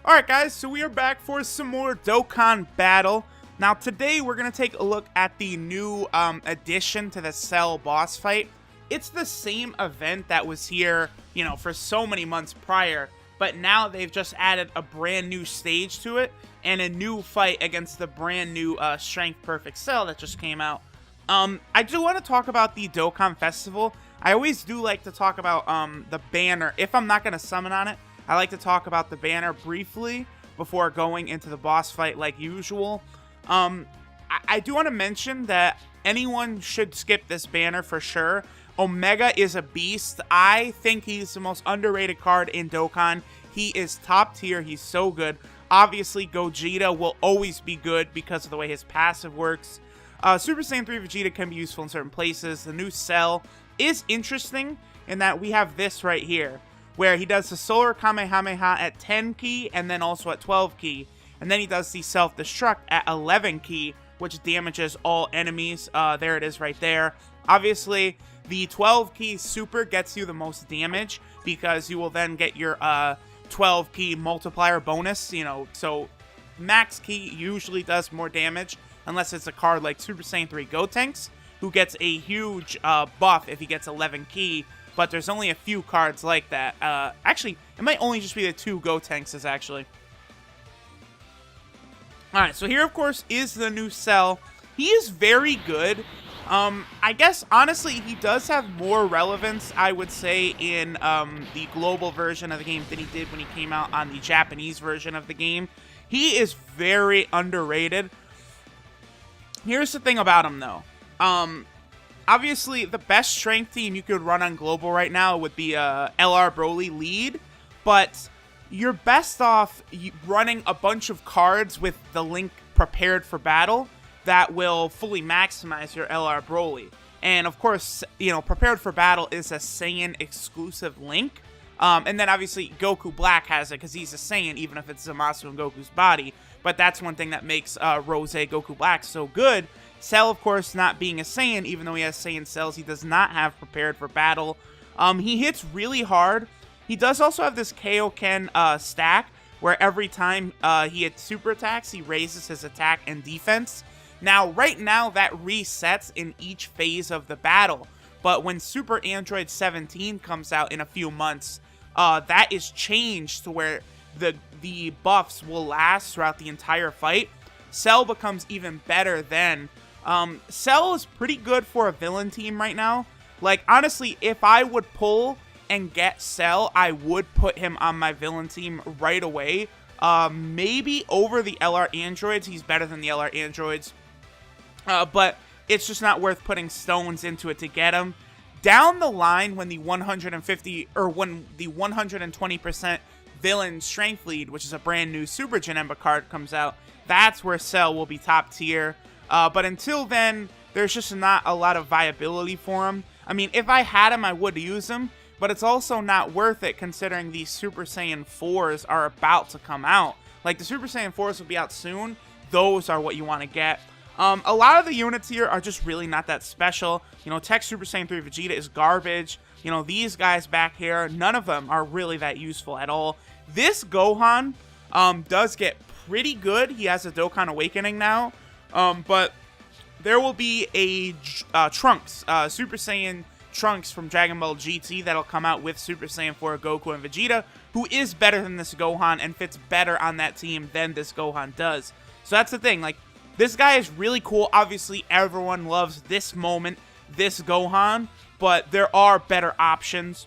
Alright guys, so we are back for some more Dokkan battle. Now today we're going to take a look at the new addition to the Cell boss fight. It's the same event that was here, you know, for so many months prior, but now they've just added a brand new stage to it and a new fight against the brand new Strength Perfect Cell that just came out. I do want to talk about the Dokkan Festival. I always do like to talk about the banner. If I'm not going to summon on it, I like to talk about the banner briefly before going into the boss fight like usual. I do want to mention that anyone should skip this banner for sure. Omega is a beast. I think he's the most underrated card in Dokkan. He is top tier. He's so good. Obviously, Gogeta will always be good because of the way his passive works. Super Saiyan 3 Vegeta can be useful in certain places. The new Cell is interesting in that we have this right here, where he does the Solar Kamehameha at 10 key and then also at 12 key. And then he does the Self-Destruct at 11 key, which damages all enemies. There it is right there. Obviously, the 12 key super gets you the most damage because you will then get your 12 key multiplier bonus, you know, so max key usually does more damage unless it's a card like Super Saiyan 3 Gotenks, who gets a huge buff if he gets 11 key. But there's only a few cards like that. Actually, it might only just be the two Gotenkses, actually. Alright, so here, of course, is the new Cell. He is very good. I guess, honestly, he does have more relevance, I would say, in the global version of the game than he did when he came out on the Japanese version of the game. He is very underrated. Here's the thing about him, though. Obviously, the best strength team you could run on Global right now would be LR Broly lead, but you're best off running a bunch of cards with the link prepared for battle that will fully maximize your LR Broly. And of course, you know, prepared for battle is a Saiyan exclusive link. And then obviously Goku Black has it because he's a Saiyan, even if it's Zamasu and Goku's body. But that's one thing that makes Rose Goku Black so good. Cell, of course, not being a Saiyan, even though he has Saiyan cells, he does not have prepared for battle. He hits really hard. He does also have this Kaioken stack, where every time he hits super attacks, he raises his attack and defense. Now, right now, that resets in each phase of the battle. But when Super Android 17 comes out in a few months, that is changed to where the buffs will last throughout the entire fight. Cell becomes even better then. Cell is pretty good for a villain team right now. Like, honestly, if I would pull and get Cell, I would put him on my villain team right away. Maybe over the LR androids. He's better than the LR androids. But it's just not worth putting stones into it to get him. Down the line, when the 150 or when the 120% villain strength lead, which is a brand new Super Janemba card, comes out, that's where Cell will be top tier. But until then, there's just not a lot of viability for him. I mean, if I had him, I would use him, but it's also not worth it considering these Super Saiyan 4s are about to come out. Like, the Super Saiyan 4s will be out soon. Those are what you want to get. A lot of the units here are just really not that special. You know, Tech Super Saiyan 3 Vegeta is garbage. You know, these guys back here, none of them are really that useful at all. This Gohan does get pretty good. He has a Dokkan Awakening now. But there will be a Trunks, Super Saiyan Trunks from Dragon Ball GT that'll come out with Super Saiyan 4 Goku and Vegeta, who is better than this Gohan and fits better on that team than this Gohan does. So that's the thing, like, this guy is really cool. Obviously, everyone loves this moment, this Gohan, but there are better options.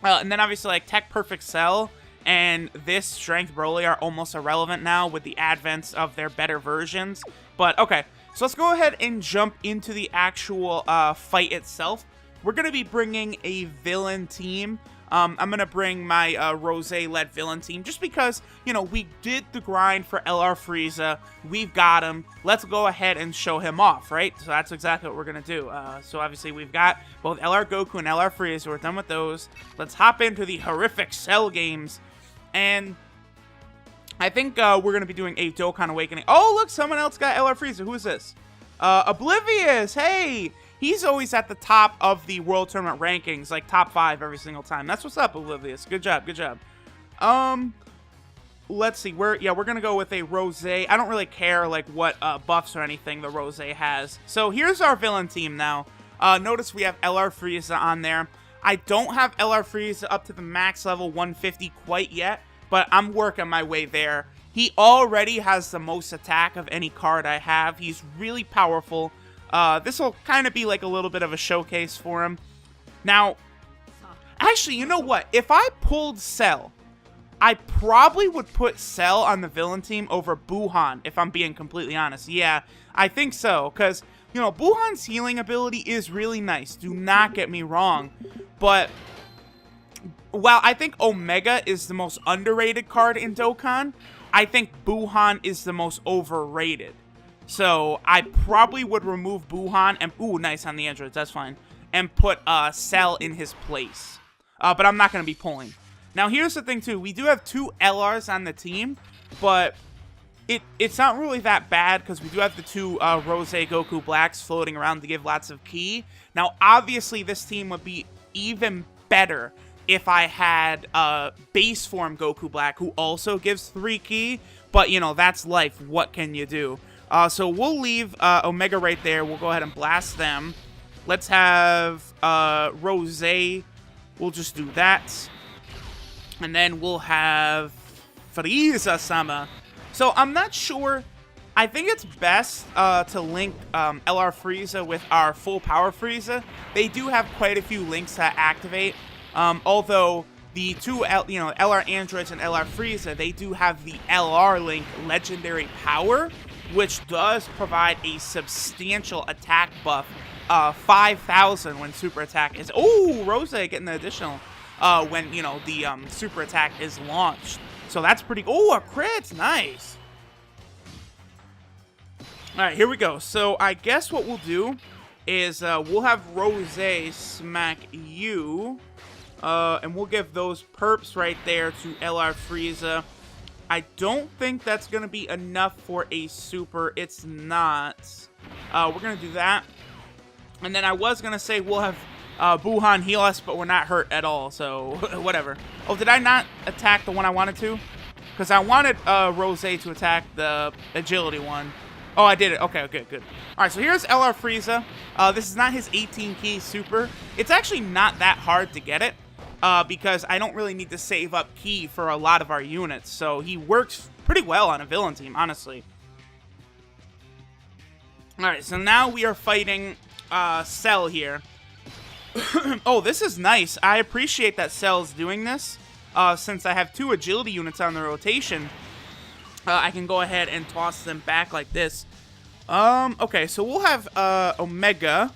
And then obviously, like, Tech Perfect Cell and this Strength Broly are almost irrelevant now with the advents of their better versions. But, okay, so let's go ahead and jump into the actual fight itself. We're going to be bringing a villain team. I'm going to bring my Rose-led villain team just because, you know, we did the grind for LR Frieza. We've got him. Let's go ahead and show him off, right? So that's exactly what we're going to do. So obviously we've got both LR Goku and LR Frieza. We're done with those. Let's hop into the horrific Cell games. And I think we're going to be doing a Dokkan Awakening. Oh, look, someone else got LR Frieza. Who is this? Oblivious. Hey, he's always at the top of the World Tournament rankings, like top 5 every single time. That's what's up, Oblivious. Good job, good job. let's see. We're gonna go with a Rose. I don't really care like what buffs or anything the Rose has. So here's our villain team now. Notice we have LR Frieza on there. I don't have LR Frieza up to the max level 150 quite yet, but I'm working my way there. He already has the most attack of any card I have. He's really powerful. This will kind of be like a little bit of a showcase for him. Now, actually, you know what? If I pulled Cell, I probably would put Cell on the villain team over Buhan, if I'm being completely honest. Yeah, I think so, because, you know, Buhan's healing ability is really nice. Do not get me wrong. But while I think Omega is the most underrated card in Dokkan, I think Buhan is the most overrated. So I probably would remove Buhan and, ooh, nice on the androids, that's fine, and put Cell in his place. But I'm not going to be pulling. Now, here's the thing, too. We do have 2 LRs on the team, but it's not really that bad because we do have the 2 Rose Goku Blacks floating around to give lots of ki. Now, obviously, this team would be even better if I had base form Goku Black, who also gives 3 ki, but, you know, that's life. What can you do? So we'll leave Omega right there. We'll go ahead and blast them. Let's have Rose. We'll just do that. And then we'll have Frieza-sama. So I'm not sure. I think it's best to link LR Frieza with our full power Frieza. They do have quite a few links that activate. Although the 2 LR Androids and LR Frieza, they do have the LR link Legendary Power, which does provide a substantial attack buff. 5,000 when super attack is... Oh, Rose getting the additional when, you know, the super attack is launched. So that's pretty... Oh, a crit! Nice! Alright, here we go. So I guess what we'll do is we'll have Rose smack you. And we'll give those perps right there to LR Frieza. I don't think that's going to be enough for a super. It's not. We're going to do that. And then I was going to say we'll have Buhan heal us, but we're not hurt at all. So, whatever. Oh, did I not attack the one I wanted to? Because I wanted Rose to attack the agility one. Oh, I did it. Okay, good, good. All right, so here's LR Frieza. This is not his 18 key super. It's actually not that hard to get it. Because I don't really need to save up ki for a lot of our units. So he works pretty well on a villain team, honestly. Alright, so now we are fighting Cell here. Oh, this is nice. I appreciate that Cell's doing this. Since I have 2 agility units on the rotation, I can go ahead and toss them back like this. Okay, so we'll have Omega.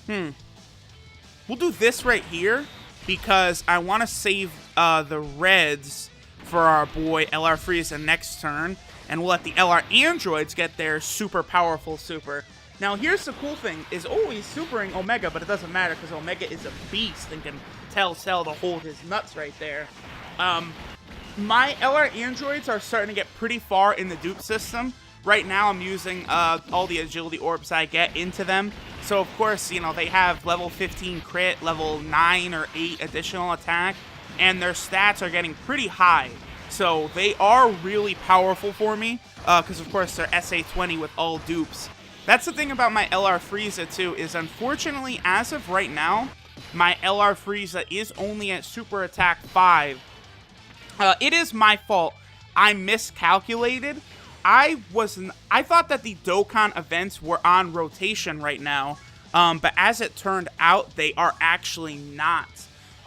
We'll do this right here, because I want to save the reds for our boy LR Frieza next turn, and we'll let the LR Androids get their super powerful super. Now, here's the cool thing, is, oh, he's supering Omega, but it doesn't matter, because Omega is a beast and can tell Cell to hold his nuts right there. My LR Androids are starting to get pretty far in the dupe system. Right now, I'm using all the agility orbs I get into them. So, of course, you know, they have level 15 crit, level 9 or 8 additional attack, and their stats are getting pretty high. So, they are really powerful for me, because, of course, they're SA20 with all dupes. That's the thing about my LR Frieza, too, is unfortunately, as of right now, my LR Frieza is only at Super Attack 5. It is my fault. I miscalculated. I thought that the Dokkan events were on rotation right now, but as it turned out, they are actually not.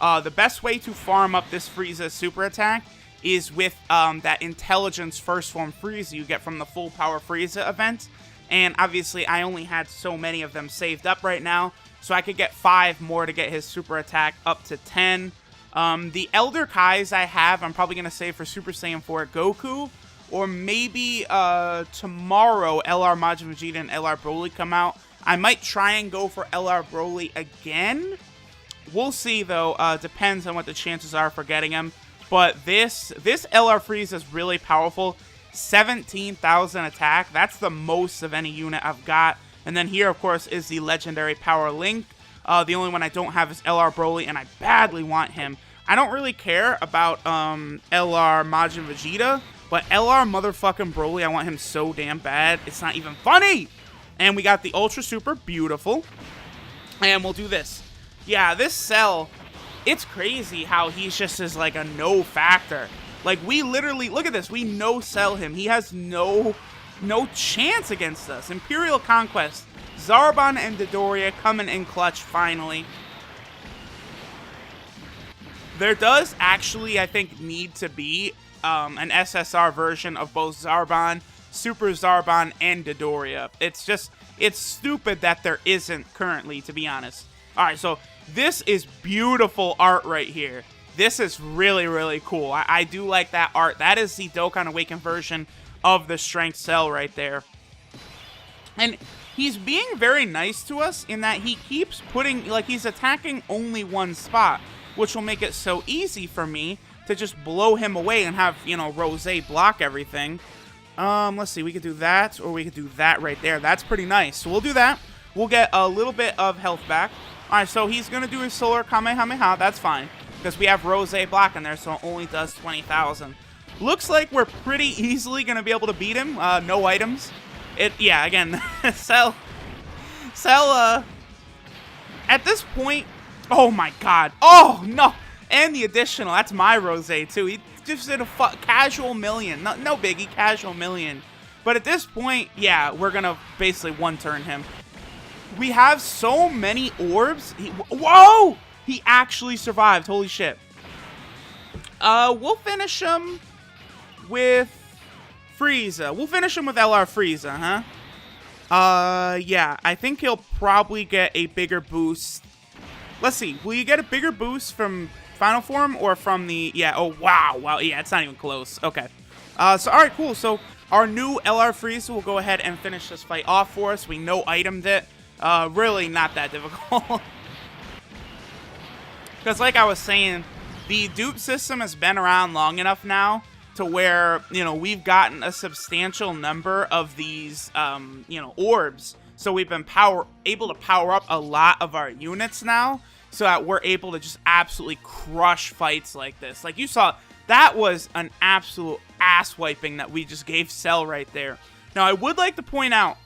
The best way to farm up this Frieza super attack is with that Intelligence First Form Frieza you get from the Full Power Frieza event, and obviously I only had so many of them saved up right now, so I could get 5 more to get his super attack up to 10. The Elder Kais I have, I'm probably going to save for Super Saiyan 4 Goku, or maybe tomorrow LR Majin Vegeta and LR Broly come out. I might try and go for LR Broly again. We'll see, though. Depends on what the chances are for getting him. But this LR Frieza is really powerful. 17,000 attack. That's the most of any unit I've got. And then here, of course, is the Legendary Power Link. The only one I don't have is LR Broly, and I badly want him. I don't really care about LR Majin Vegeta, but LR motherfucking Broly, I want him so damn bad. It's not even funny. And we got the Ultra Super, beautiful. And we'll do this. Yeah, this Cell, it's crazy how he's just as like a no factor. Like, we literally, look at this, we no-sell him. He has no chance against us. Imperial Conquest, Zarbon and Dodoria coming in clutch finally. There does actually, I think, need to be an SSR version of both Zarbon, Super Zarbon, and Dodoria. It's just, it's stupid that there isn't currently, to be honest. Alright, so this is beautiful art right here. This is really, really cool. I do like that art. That is the Dokkan Awakened version of the Strength Cell right there. And he's being very nice to us in that he keeps putting, like, he's attacking only one spot, which will make it so easy for me to just blow him away and have, you know, Rose block everything. Let's see, we could do that, or we could do that right there. That's pretty nice. So we'll do that. We'll get a little bit of health back. Alright, so he's going to do his Solar Kamehameha. That's fine, because we have Rose block in there, so it only does 20,000. Looks like we're pretty easily going to be able to beat him. No items. Yeah, again, Cell, at this point, oh my god. Oh, no. And the additional, that's my Rose, too. He just did a casual million. No biggie, casual million. But at this point, yeah, we're going to basically one-turn him. We have so many orbs. Whoa! He actually survived. Holy shit. We'll finish him with Frieza. We'll finish him with LR Frieza, huh? Yeah. I think he'll probably get a bigger boost. Let's see. Will you get a bigger boost from Final Form or from the... Yeah, oh, wow. Wow, yeah, it's not even close. Okay. So, alright, cool. So, our new LR Frieza will go ahead and finish this fight off for us. We no-itemed it. Really not that difficult. Because like I was saying, the dupe system has been around long enough now to where, you know, we've gotten a substantial number of these, you know, orbs. So we've been able to power up a lot of our units now so that we're able to just absolutely crush fights like this. Like you saw, that was an absolute ass wiping that we just gave Cell right there. Now, I would like to point out,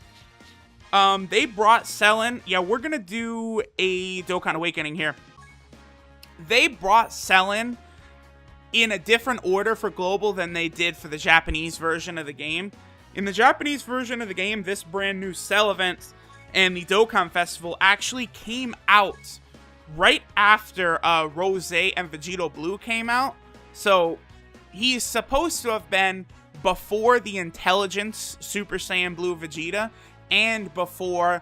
they brought Cell in. Yeah, we're going to do a Dokkan Awakening here. They brought Cell in a different order for Global than they did for the Japanese version of the game. In the Japanese version of the game, this brand new Cell event and the Dokkan Festival actually came out right after Rose and Vegito Blue came out. So he's supposed to have been before the Intelligence Super Saiyan Blue Vegeta and before,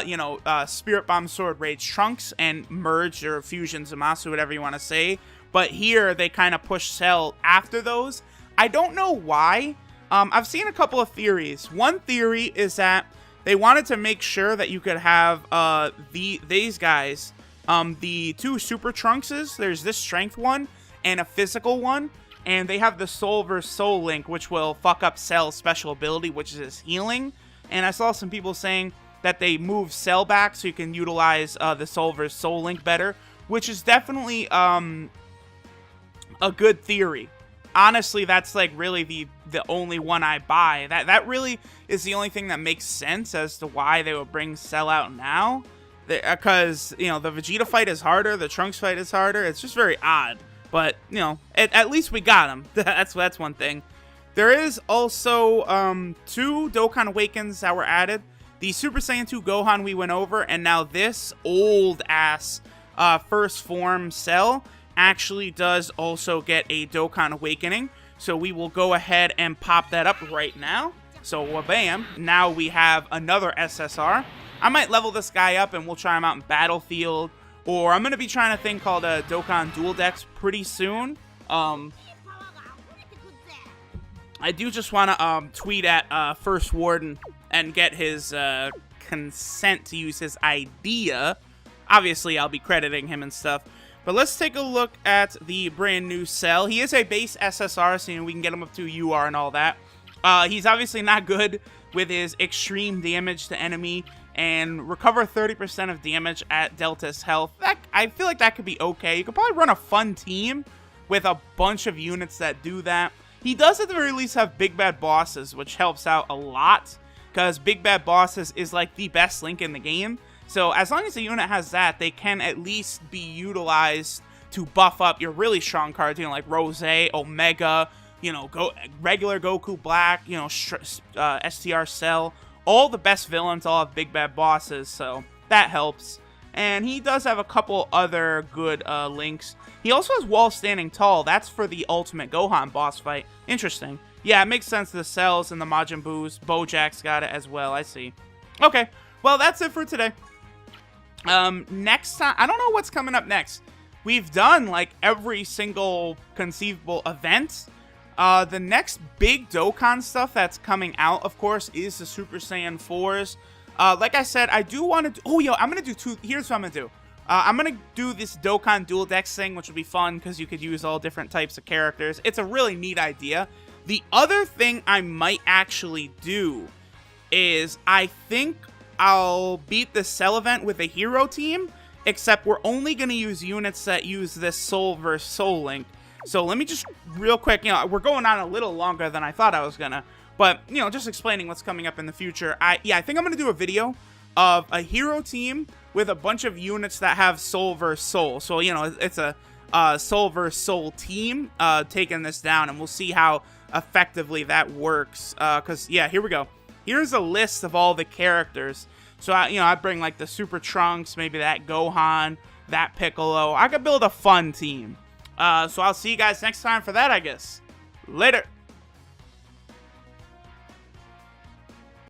you know, Spirit Bomb Sword Rage Trunks and Merge or Fusion Zamasu, whatever you want to say. But here, they kind of push Cell after those. I don't know why. I've seen a couple of theories. One theory is that they wanted to make sure that you could have these guys, the two Super Trunkses. There's this Strength one and a Physical one. And they have the Soul vs. Soul link, which will fuck up Cell's special ability, which is his healing. And I saw some people saying that they move Cell back so you can utilize the Soul vs. Soul link better, which is definitely a good theory. Honestly, that's like really the only one I buy. That really is the only thing that makes sense as to why they would bring Cell out now. Because, you know, the Vegeta fight is harder, the Trunks fight is harder. It's just very odd. But, you know, at least we got him. That's one thing. There is also 2 Dokkan Awakens that were added. The Super Saiyan 2 Gohan we went over, and now this old-ass first form Cell actually does also get a Dokkan Awakening. So we will go ahead and pop that up right now. So, bam, now we have another SSR. I might level this guy up and we'll try him out in Battlefield. Or I'm going to be trying a thing called a Dokkan Dual Dex pretty soon. I do just want to tweet at First Warden and get his consent to use his idea. Obviously, I'll be crediting him and stuff. But let's take a look at the brand new Cell. He is a base SSR, so you know, we can get him up to UR and all that. He's obviously not good with his extreme damage to enemy and recover 30% of damage at Delta's health. I feel like that could be okay. You could probably run a fun team with a bunch of units that do that. He does at the very least have Big Bad Bosses, which helps out a lot, because Big Bad Bosses is like the best link in the game. So as long as the unit has that, they can at least be utilized to buff up your really strong cards, you know, like Rose, Omega, you know, regular Goku Black, you know, STR Cell. All the best villains all have Big Bad Bosses, so that helps. And he does have a couple other good links. He also has Wall Standing Tall. That's for the Ultimate Gohan boss fight. Interesting. Yeah, it makes sense. The Cells and the Majin Boos. Bojack's got it as well. I see. Okay, well, that's it for today. Next time, I don't know what's coming up next. We've done, like, every single conceivable event. The next big Dokkan stuff that's coming out, of course, is the Super Saiyan 4s. Like I said, I do want to... Oh, yo, I'm going to do two... Here's what I'm going to do. I'm going to do this Dokkan Dual Dex thing, which will be fun, because you could use all different types of characters. It's a really neat idea. The other thing I might actually do is I think I'll beat the Cell event with a hero team, except we're only going to use units that use this Soul vs. Soul link. So let me just real quick, you know, we're going on a little longer than I thought I was gonna, but, you know, just explaining what's coming up in the future. I think I'm gonna do a video of a hero team with a bunch of units that have Soul vs. Soul. So, you know, it's a Soul vs. Soul team taking this down, and we'll see how effectively that works. Because, yeah, here we go. Here's a list of all the characters. So, I bring, like, the Super Trunks, maybe that Gohan, that Piccolo. I could build a fun team. So I'll see you guys next time for that, I guess. Later.